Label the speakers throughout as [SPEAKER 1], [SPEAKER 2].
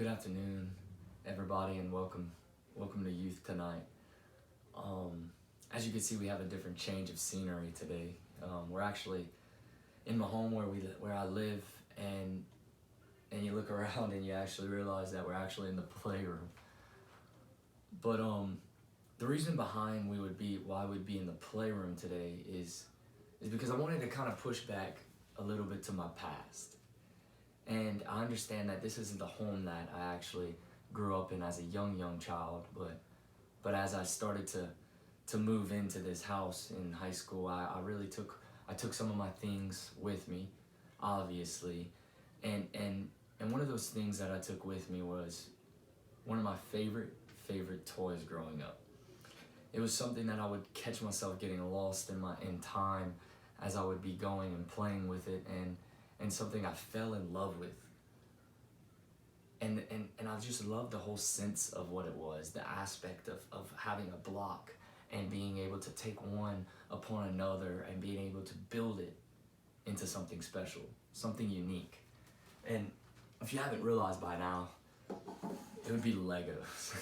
[SPEAKER 1] Good afternoon, everybody, and welcome to youth tonight. As you can see, we have a different change of scenery today. We're actually in my home where I live, and you look around and you actually realize that we're actually in the playroom. But the reason behind why we'd be in the playroom today is because I wanted to kind of push back a little bit to my past. And I understand that this isn't the home that I actually grew up in as a young child, but as I started to move into this house in high school, I took some of my things with me, obviously, and one of those things that I took with me was one of my favorite toys growing up. It was something that I would catch myself getting lost in time as I would be going and playing with it, and something I fell in love with. And I just loved the whole sense of what it was, the aspect of having a block and being able to take one upon another and being able to build it into something special, something unique. And if you haven't realized by now, it would be Legos.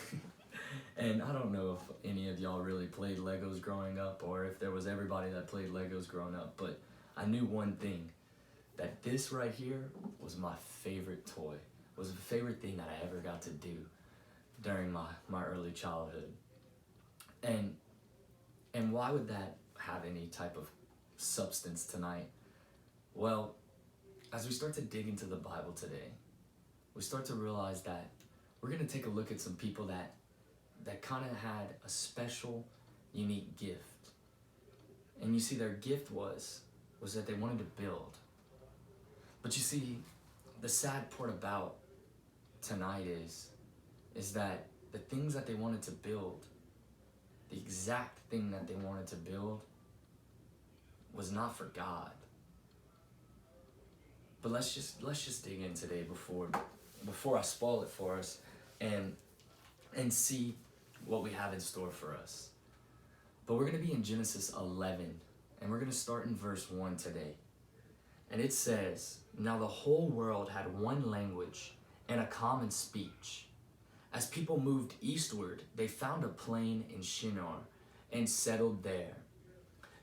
[SPEAKER 1] And I don't know if any of y'all really played Legos growing up, or if there was everybody that played Legos growing up, but I knew one thing, that this right here was my favorite toy, was the favorite thing that I ever got to do during my early childhood. And why would that have any type of substance tonight? Well, as we start to dig into the Bible today, we start to realize that we're going to take a look at some people that kind of had a special, unique gift. And you see, their gift was that they wanted to build. But you see, the sad part about tonight is that the things that they wanted to build, the exact thing that they wanted to build, was not for God. But let's just dig in today before I spoil it for us and see what we have in store for us. But we're going to be in Genesis 11, and we're going to start in verse 1 today. And it says, "Now the whole world had one language and a common speech. As people moved eastward, they found a plain in Shinar and settled there.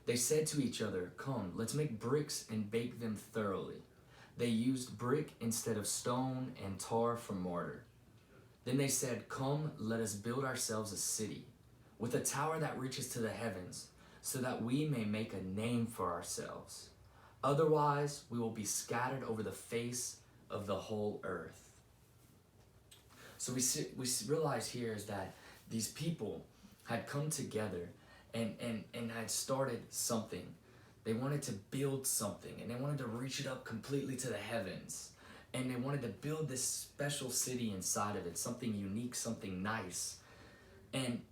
[SPEAKER 1] They said to each other, 'Come, let's make bricks and bake them thoroughly.' They used brick instead of stone and tar for mortar. Then they said, 'Come, let us build ourselves a city with a tower that reaches to the heavens, so that we may make a name for ourselves. Otherwise, we will be scattered over the face of the whole earth.'" So we realize here is that these people had come together and had started something. They wanted to build something, and they wanted to reach it up completely to the heavens. And they wanted to build this special city inside of it, something unique, something nice. And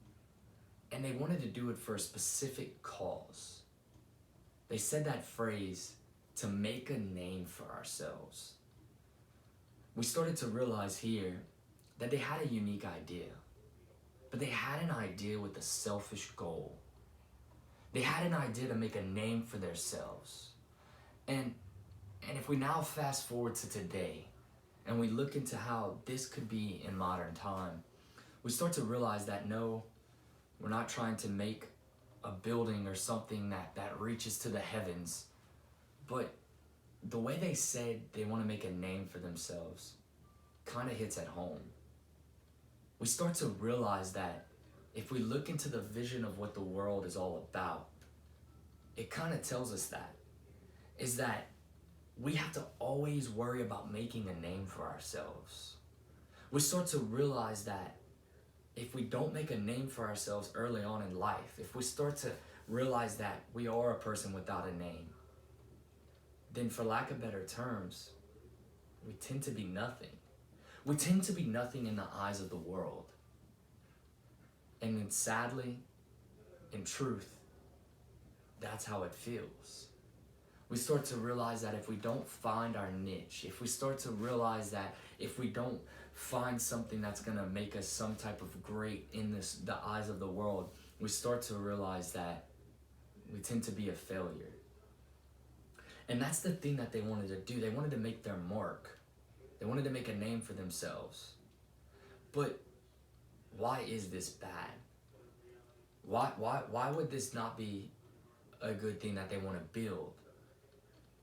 [SPEAKER 1] they wanted to do it for a specific cause. They said that phrase, "to make a name for ourselves." We started to realize here that they had a unique idea, but they had an idea with a selfish goal. They had an idea to make a name for themselves. And if we now fast forward to today, and we look into how this could be in modern time, we start to realize that no, we're not trying to make a building or something that reaches to the heavens, but the way they said they want to make a name for themselves kind of hits at home. We start to realize that if we look into the vision of what the world is all about, it kind of tells us that we have to always worry about making a name for ourselves. We start to realize that if we don't make a name for ourselves early on in life, if we start to realize that we are a person without a name, then for lack of better terms, we tend to be nothing. We tend to be nothing in the eyes of the world. And then sadly, in truth, that's how it feels. We start to realize that if we don't find our niche, if we start to realize that if we don't find something that's going to make us some type of great in the eyes of the world, we start to realize that we tend to be a failure. And that's the thing that they wanted to do. They wanted to make their mark. They wanted to make a name for themselves. But why is this bad? Why would this not be a good thing that they want to build?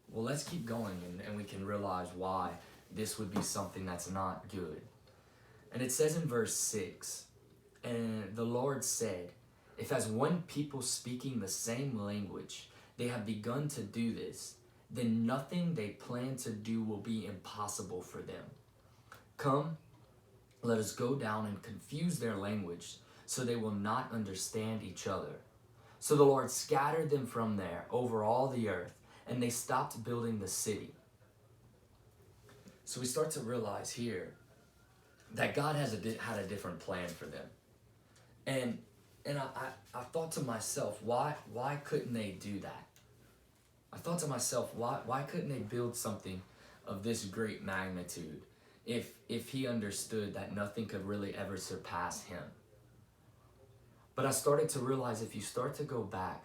[SPEAKER 1] Well, let's keep going and we can realize why this would be something that's not good. And it says in verse 6, and the Lord said, if as one people speaking the same language, they have begun to do this, then nothing they plan to do will be impossible for them. Come, let us go down and confuse their language, so they will not understand each other. So the Lord scattered them from there over all the earth, and they stopped building the city. So we start to realize here that God had a different plan for them. And I thought to myself, why couldn't they do that? I thought to myself, why couldn't they build something of this great magnitude if he understood that nothing could really ever surpass him? But I started to realize, if you start to go back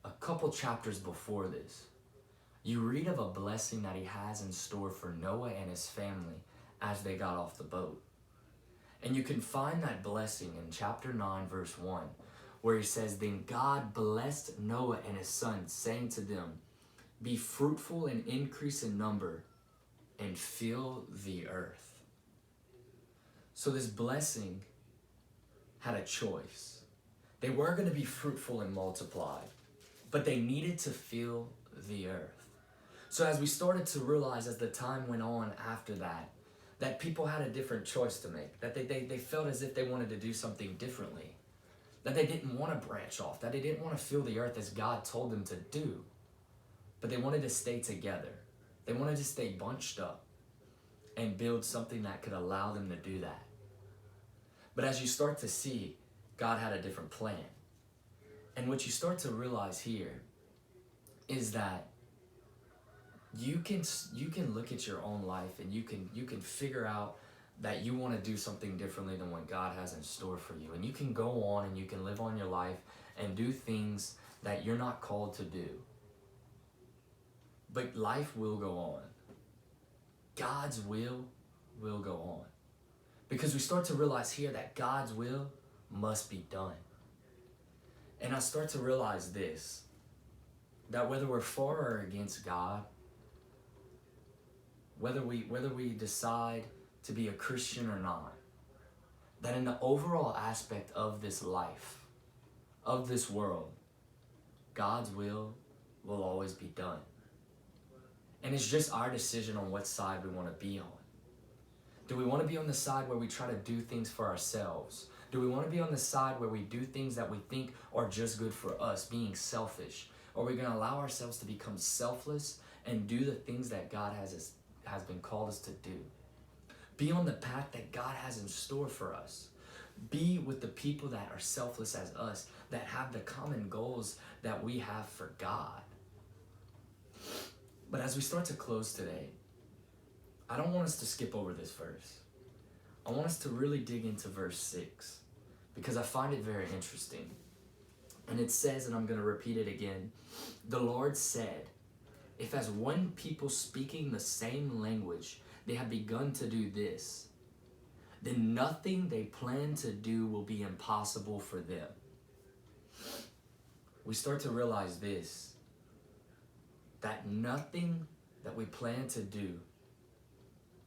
[SPEAKER 1] a couple chapters before this, you read of a blessing that he has in store for Noah and his family as they got off the boat. And you can find that blessing in chapter 9, verse 1, where he says, then God blessed Noah and his sons, saying to them, be fruitful and increase in number and fill the earth. So this blessing had a choice. They were going to be fruitful and multiply, but they needed to fill the earth. So as we started to realize as the time went on after that, that people had a different choice to make, that they felt as if they wanted to do something differently, that they didn't want to branch off, that they didn't want to fill the earth as God told them to do, but they wanted to stay together. They wanted to stay bunched up and build something that could allow them to do that. But as you start to see, God had a different plan. And what you start to realize here is that you can look at your own life and you can figure out that you want to do something differently than what God has in store for you. And you can go on and you can live on your life and do things that you're not called to do. But life will go on. God's will go on. Because we start to realize here that God's will must be done. And I start to realize this, that whether we're for or against God, whether we decide to be a Christian or not, that in the overall aspect of this life, of this world, God's will always be done. And it's just our decision on what side we want to be on. Do we want to be on the side where we try to do things for ourselves? Do we want to be on the side where we do things that we think are just good for us, being selfish? Or are we going to allow ourselves to become selfless and do the things that God has been called us to do? Be on the path that God has in store for us. Be with the people that are selfless as us, that have the common goals that we have for God. But as we start to close today, I don't want us to skip over this verse. I want us to really dig into verse 6 because I find it very interesting. And it says, and I'm going to repeat it again, the Lord said, if as one people speaking the same language, they have begun to do this, then nothing they plan to do will be impossible for them. We start to realize this, that nothing that we plan to do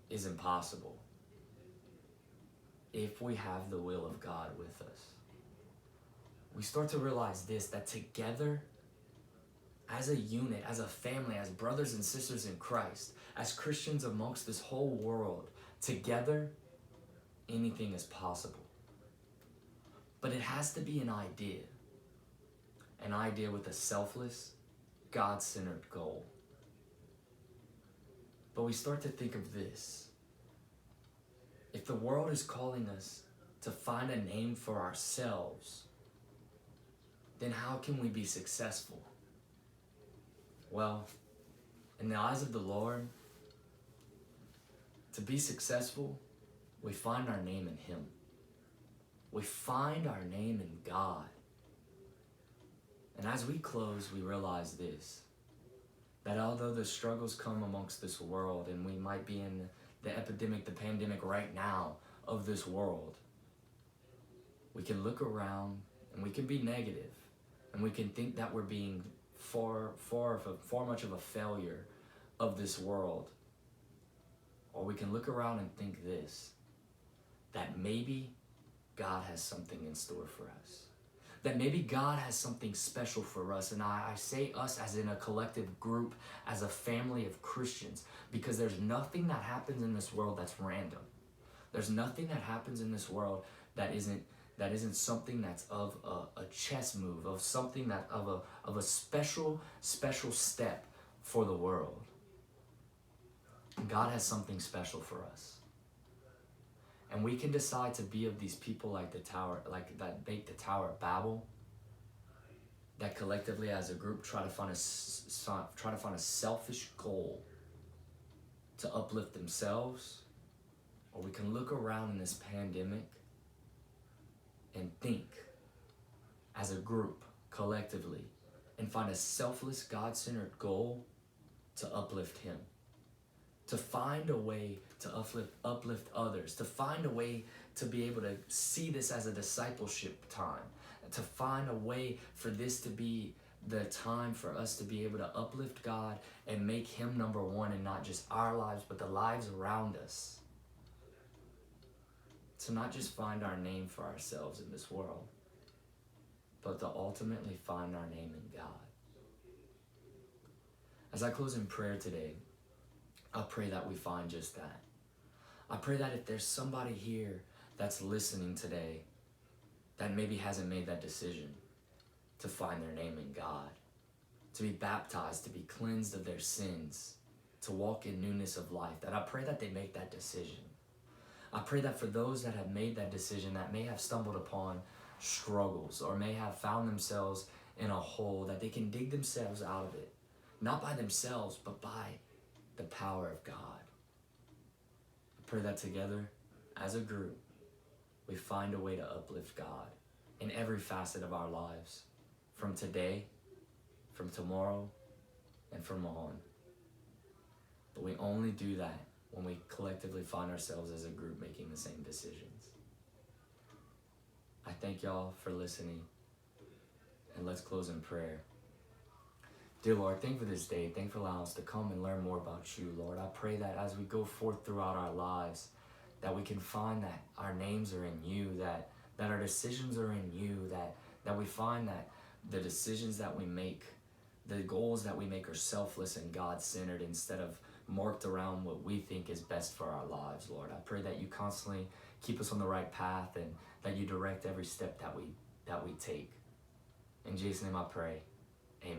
[SPEAKER 1] is impossible if we have the will of God with us. We start to realize this, that together, as a unit, as a family, as brothers and sisters in Christ, as Christians amongst this whole world, together, anything is possible. But it has to be an idea with a selfless, God-centered goal. But we start to think of this. If the world is calling us to find a name for ourselves, then how can we be successful? Well, in the eyes of the Lord, to be successful, we find our name in Him. We find our name in God. And as we close, we realize this, that although the struggles come amongst this world, and we might be in the epidemic, the pandemic right now of this world, we can look around and we can be negative, and we can think that we're being far much of a failure of this world. Or we can look around and think this, that maybe God has something in store for us. That maybe God has something special for us. And I say us as in a collective group, as a family of Christians, because there's nothing that happens in this world that's random. There's nothing that happens in this world that isn't something that's of a chess move, of something that of a special step for the world. God has something special for us. And we can decide to be of these people like the tower, like that make the Tower of Babel, that collectively as a group try to find a selfish goal to uplift themselves. Or we can look around in this pandemic and think as a group collectively and find a selfless, God-centered goal to uplift Him. To find a way to uplift others, to find a way to be able to see this as a discipleship time, to find a way for this to be the time for us to be able to uplift God and make Him number one in not just our lives, but the lives around us. To not just find our name for ourselves in this world, but to ultimately find our name in God. As I close in prayer today, I pray that we find just that. I pray that if there's somebody here that's listening today that maybe hasn't made that decision to find their name in God, to be baptized, to be cleansed of their sins, to walk in newness of life, that I pray that they make that decision. I pray that for those that have made that decision, that may have stumbled upon struggles or may have found themselves in a hole, that they can dig themselves out of it, not by themselves, but by the power of God. I pray that together, as a group, we find a way to uplift God in every facet of our lives, from today, from tomorrow, and from on. But we only do that when we collectively find ourselves as a group making the same decisions. I thank y'all for listening, and let's close in prayer. Dear Lord, thank you for this day. Thank you for allowing us to come and learn more about you, Lord. I pray that as we go forth throughout our lives, that we can find that our names are in you, that our decisions are in you, that we find that the decisions that we make, the goals that we make are selfless and God-centered instead of marked around what we think is best for our lives, Lord. I pray that you constantly keep us on the right path and that you direct every step that we take. In Jesus' name I pray.